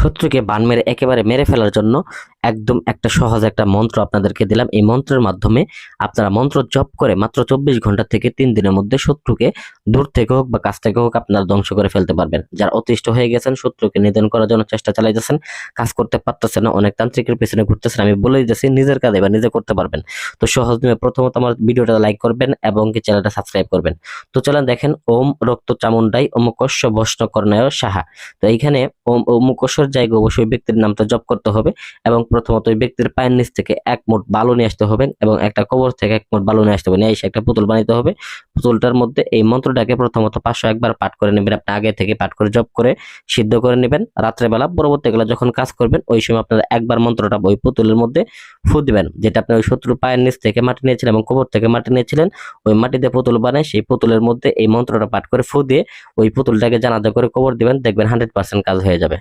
শত্রুকে বান মেরে একেবারে মেরে ফেলার জন্য একদম একটা সহজ একটা মন্ত্র আপনাদেরকে দিলাম। এই মন্ত্রের মাধ্যমে আপনারা মন্ত্র জপ করে মাত্র 24 ঘন্টা থেকে 3 দিনের মধ্যে শত্রুকে দূর থেকে হোক বা কাছ থেকে হোক আপনারা ধ্বংস করে ফেলতে পারবেন। যারা অতিষ্ঠ হয়ে গেছেন, শত্রুকে নিধন করার জন্য চেষ্টা চালাইতেছেন, কাজ করতে পারতেছেন না, অনেক তান্ত্রিকের পেছনে ঘুরতেছেন, আমি বলে দিতেছি নিজের কাজে বা নিজে করতে পারবেন। তো সহজ নিয়মে প্রথমত আমার ভিডিওটা লাইক করবেন এবং কি চ্যানেলটা সাবস্ক্রাইব করবেন। তো চলেন দেখেন, ওম রক্ত চামুন্ডাই অমুকস্য বৈষ্ণ কর্ণায় সাহা। তো এইখানে ওম অমুকস্যর জায়গায় অবশ্যই ব্যক্তির নামটা জপ করতে হবে এবং প্রথমত ওই ব্যক্তির পায়ের নিচ থেকে এক মুঠ বালু নিয়ে আসতে হবে এবং একটা কবর থেকে এক মুঠ বালু নিয়ে আসতে হবে, নিয়ে এসে একটা পুতুল বানাইতে হবে। পুতুলটার মধ্যে এই মন্ত্রটাকে প্রথমত 501 বার পাঠ করে নেবেন। আপনি আগে থেকে পাঠ করে জপ করে সিদ্ধ করে নেবেন। রাত্রেবেলা পরবর্তীকালে যখন কাজ করবেন ওই সময় আপনারা একবার মন্ত্রটা ওই পুতুলের মধ্যে ফু দিবেন, যেটা আপনি ওই শত্রুর পায়ের নিচ থেকে মাটি নিয়েছিলেন এবং কবর থেকে মাটি নিয়েছিলেন, ওই মাটিতে পুতুল বানায় সেই পুতুলের মধ্যে এই মন্ত্রটা পাঠ করে ফু দিয়ে ওই পুতুলটাকে জানাজা করে কবর দিবেন। দেখবেন 100% কাজ হয়ে যাবে।